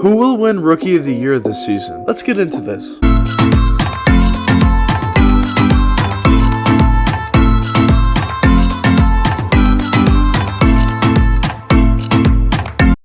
Who will win Rookie of the Year this season? Let's get into this.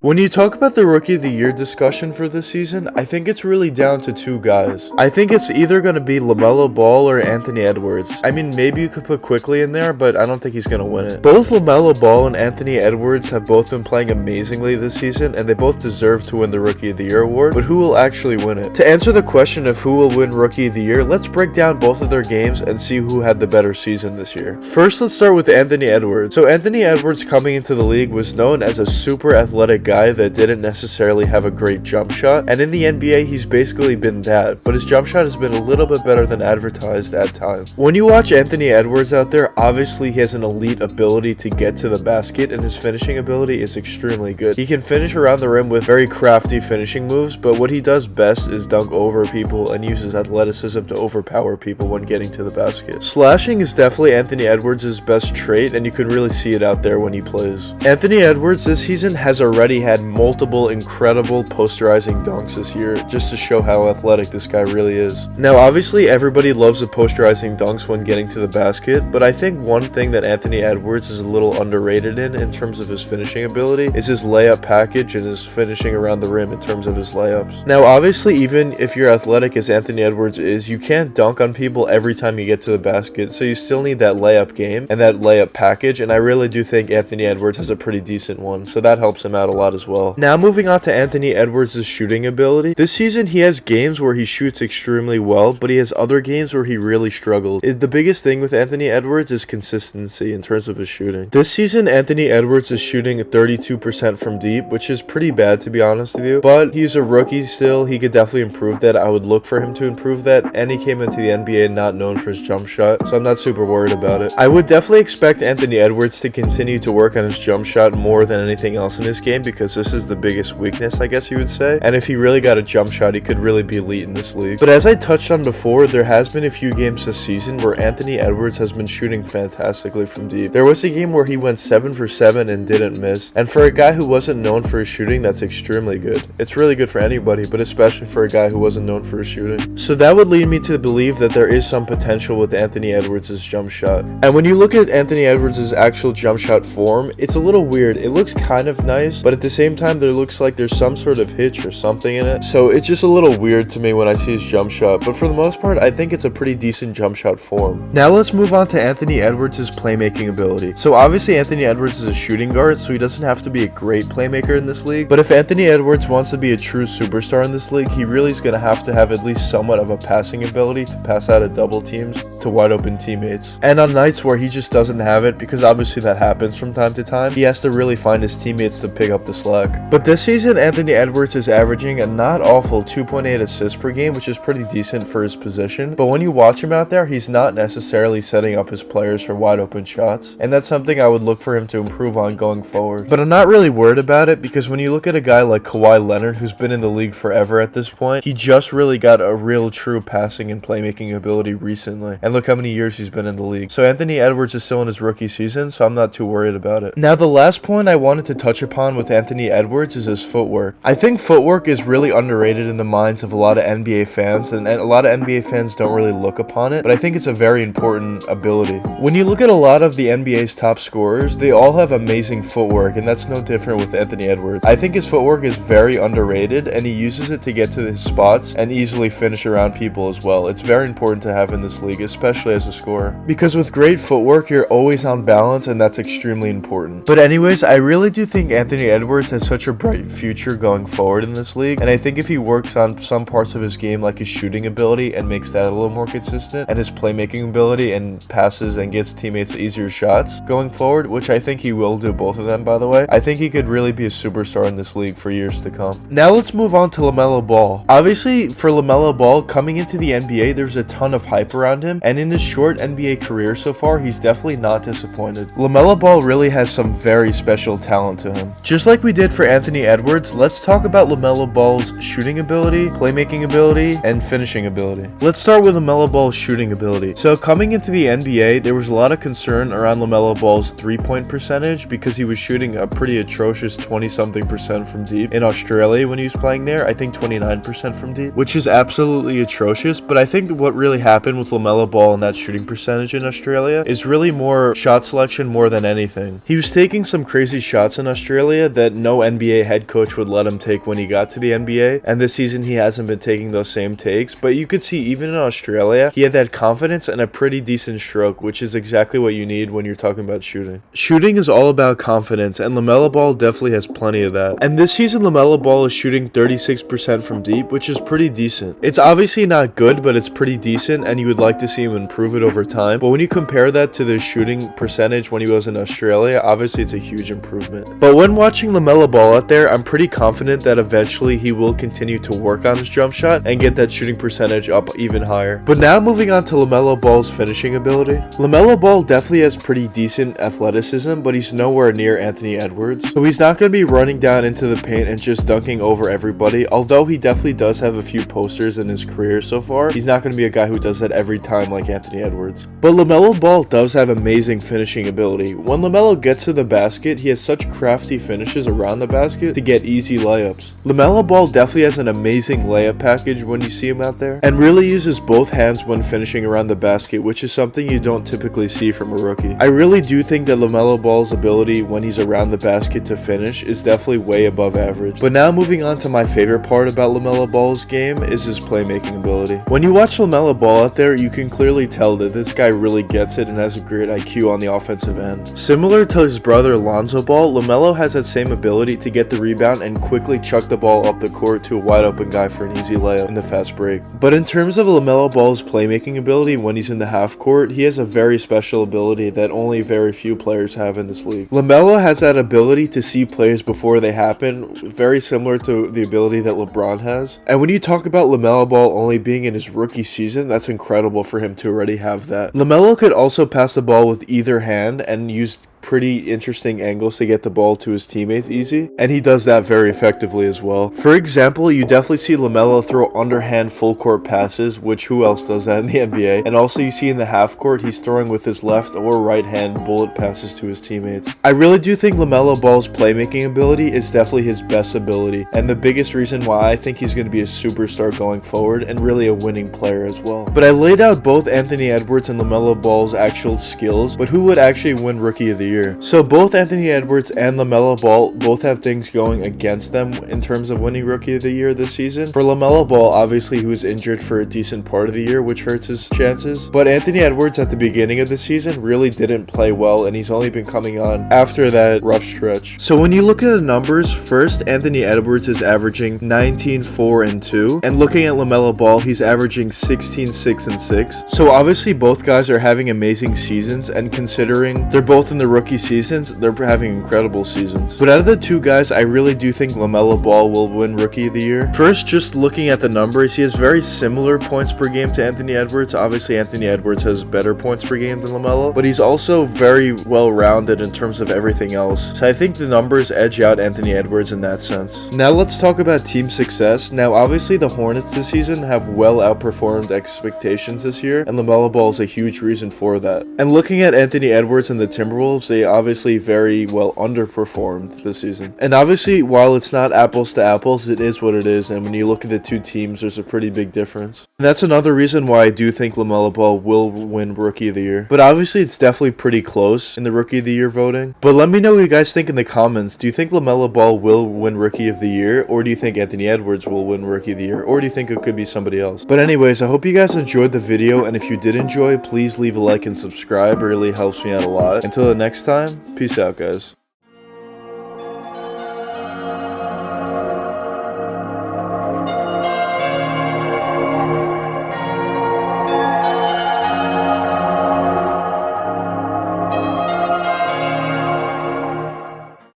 When you talk about the Rookie of the Year discussion for this season, I think it's really down to two guys. I think it's either going to be Lamelo Ball or Anthony Edwards. I mean, maybe you could put Quickley in there, but I don't think he's going to win it. Both Lamelo Ball and Anthony Edwards have both been playing amazingly this season, and they both deserve to win the Rookie of the Year award, but who will actually win it? To answer the question of who will win Rookie of the Year, let's break down both of their games and see who had the better season this year. First, let's start with Anthony Edwards. So Anthony Edwards coming into the league was known as a super athletic guy that didn't necessarily have a great jump shot, and in the NBA he's basically been that, but his jump shot has been a little bit better than advertised at times. When you watch Anthony Edwards out there, obviously he has an elite ability to get to the basket, and his finishing ability is extremely good. He can finish around the rim with very crafty finishing moves, but what he does best is dunk over people and uses athleticism to overpower people when getting to the basket. Slashing is definitely Anthony Edwards' best trait, and you can really see it out there when he plays. Anthony Edwards this season has already had multiple incredible posterizing dunks this year, just to show how athletic this guy really is. Now obviously everybody loves the posterizing dunks when getting to the basket, but I think one thing that Anthony Edwards is a little underrated in terms of his finishing ability is his layup package and his finishing around the rim in terms of his layups. Now obviously even if you're athletic as Anthony Edwards is, you can't dunk on people every time you get to the basket, so you still need that layup game and that layup package, and I really do think Anthony Edwards has a pretty decent one, so that helps him out a lot as well. Now moving on to Anthony Edwards' shooting ability. This season he has games where he shoots extremely well, but he has other games where he really struggles. The biggest thing with Anthony Edwards is consistency in terms of his shooting. This season Anthony Edwards is shooting 32% from deep, which is pretty bad to be honest with you, but he's a rookie still. He could definitely improve that. I would look for him to improve that, and he came into the NBA not known for his jump shot, so I'm not super worried about it. I would definitely expect Anthony Edwards to continue to work on his jump shot more than anything else in his game, because this is the biggest weakness, I guess you would say, and if he really got a jump shot, he could really be elite in this league. But as I touched on before, there has been a few games this season where Anthony Edwards has been shooting fantastically from deep. There was a game where he went 7 for 7 and didn't miss, and for a guy who wasn't known for his shooting, that's extremely good. It's really good for anybody, but especially for a guy who wasn't known for his shooting. So that would lead me to believe that there is some potential with Anthony Edwards' jump shot. And when you look at Anthony Edwards' actual jump shot form, it's a little weird. It looks kind of nice, but at the same time there looks like there's some sort of hitch or something in it, so it's just a little weird to me when I see his jump shot, but for the most part I think it's a pretty decent jump shot form. Now let's move on to Anthony Edwards' playmaking ability. So obviously Anthony Edwards is a shooting guard, so he doesn't have to be a great playmaker in this league, but if Anthony Edwards wants to be a true superstar in this league, he really is going to have at least somewhat of a passing ability to pass out of double teams to wide open teammates. And on nights where he just doesn't have it, because obviously that happens from time to time, he has to really find his teammates to pick up the slack. But this season Anthony Edwards is averaging a not awful 2.8 assists per game, which is pretty decent for his position, but when you watch him out there, he's not necessarily setting up his players for wide open shots, and that's something I would look for him to improve on going forward. But I'm not really worried about it, because when you look at a guy like Kawhi Leonard, who's been in the league forever at this point, he just really got a real true passing and playmaking ability recently, and look how many years he's been in the league. So Anthony Edwards is still in his rookie season, so I'm not too worried about it. Now the last point I wanted to touch upon with Anthony Edwards is his footwork. I think footwork is really underrated in the minds of a lot of NBA fans, and a lot of NBA fans don't really look upon it, but I think it's a very important ability. When you look at a lot of the NBA's top scorers, they all have amazing footwork, and that's no different with Anthony Edwards. I think his footwork is very underrated, and he uses it to get to his spots and easily finish around people as well. It's very important to have in this league, especially as a scorer, because with great footwork, you're always on balance, and that's extremely important. But anyways, I really do think Anthony Edwards has such a bright future going forward in this league, and I think if he works on some parts of his game like his shooting ability and makes that a little more consistent, and his playmaking ability and passes and gets teammates easier shots going forward, which I think he will do both of them by the way, I think he could really be a superstar in this league for years to come. Now let's move on to Lamelo Ball. Obviously for Lamelo Ball coming into the NBA, there's a ton of hype around him, and in his short NBA career so far, he's definitely not disappointed. Lamelo Ball really has some very special talent to him. Just like like we did for Anthony Edwards, let's talk about LaMelo Ball's shooting ability, playmaking ability, and finishing ability. Let's start with LaMelo Ball's shooting ability. So coming into the NBA, there was a lot of concern around LaMelo Ball's three-point percentage because he was shooting a pretty atrocious 20-something% from deep. In Australia when he was playing there, I think 29% from deep, which is absolutely atrocious. But I think what really happened with LaMelo Ball and that shooting percentage in Australia is really more shot selection more than anything. He was taking some crazy shots in Australia that no NBA head coach would let him take when he got to the NBA, and this season he hasn't been taking those same takes. But you could see even in Australia, he had that confidence and a pretty decent stroke, which is exactly what you need when you're talking about shooting. Shooting is all about confidence, and LaMelo Ball definitely has plenty of that. And this season, LaMelo Ball is shooting 36% from deep, which is pretty decent. It's obviously not good, but it's pretty decent, and you would like to see him improve it over time. But when you compare that to the shooting percentage when he was in Australia, obviously it's a huge improvement. But when watching LaMelo Ball out there, I'm pretty confident that eventually he will continue to work on his jump shot and get that shooting percentage up even higher. But now moving on to LaMelo Ball's finishing ability. LaMelo Ball definitely has pretty decent athleticism, but he's nowhere near Anthony Edwards. So he's not going to be running down into the paint and just dunking over everybody, although he definitely does have a few posters in his career so far. He's not going to be a guy who does that every time like Anthony Edwards. But LaMelo Ball does have amazing finishing ability. When LaMelo gets to the basket, he has such crafty finishes around the basket to get easy layups. LaMelo Ball definitely has an amazing layup package when you see him out there, and really uses both hands when finishing around the basket, which is something you don't typically see from a rookie. I really do think that LaMelo Ball's ability when he's around the basket to finish is definitely way above average. But now moving on to my favorite part about LaMelo Ball's game is his playmaking ability. When you watch LaMelo Ball out there, you can clearly tell that this guy really gets it and has a great IQ on the offensive end. Similar to his brother Lonzo Ball, LaMelo has that same ability to get the rebound and quickly chuck the ball up the court to a wide open guy for an easy layup in the fast break. But in terms of LaMelo Ball's playmaking ability when he's in the half court, he has a very special ability that only very few players have in this league. LaMelo has that ability to see plays before they happen, very similar to the ability that LeBron has. And when you talk about LaMelo Ball only being in his rookie season, that's incredible for him to already have that. LaMelo could also pass the ball with either hand and use pretty interesting angles to get the ball to his teammates easy, and he does that very effectively as well. For example, you definitely see LaMelo throw underhand full court passes, which who else does that in the NBA? And also you see in the half court, he's throwing with his left or right hand bullet passes to his teammates. I really do think LaMelo Ball's playmaking ability is definitely his best ability, and the biggest reason why I think he's going to be a superstar going forward and really a winning player as well. But I laid out both Anthony Edwards and LaMelo Ball's actual skills, but who would actually win Rookie of the Year? So both Anthony Edwards and LaMelo Ball both have things going against them in terms of winning Rookie of the Year this season. For LaMelo Ball, obviously he was injured for a decent part of the year, which hurts his chances. But Anthony Edwards at the beginning of the season really didn't play well, and he's only been coming on after that rough stretch. So when you look at the numbers, first Anthony Edwards is averaging 19, 4, and 2. And looking at LaMelo Ball, he's averaging 16, 6, and 6. So obviously both guys are having amazing seasons, and considering they're both in the rookie seasons, they're having incredible seasons. But out of the two guys, I really do think LaMelo Ball will win Rookie of the Year. First, just looking at the numbers, he has very similar points per game to Anthony Edwards. Obviously, Anthony Edwards has better points per game than LaMelo, but he's also very well-rounded in terms of everything else. So I think the numbers edge out Anthony Edwards in that sense. Now let's talk about team success. Now obviously the Hornets this season have well outperformed expectations this year, and LaMelo Ball is a huge reason for that. And looking at Anthony Edwards and the Timberwolves, they obviously very well underperformed this season. And obviously, while it's not apples to apples, it is what it is, and when you look at the two teams, there's a pretty big difference. And that's another reason why I do think LaMelo Ball will win Rookie of the Year. But obviously, it's definitely pretty close in the Rookie of the Year voting. But let me know what you guys think in the comments. Do you think LaMelo Ball will win Rookie of the Year, or do you think Anthony Edwards will win Rookie of the Year, or do you think it could be somebody else? But anyways, I hope you guys enjoyed the video, and if you did enjoy, please leave a like and subscribe. It really helps me out a lot. Until the next time, peace out, guys.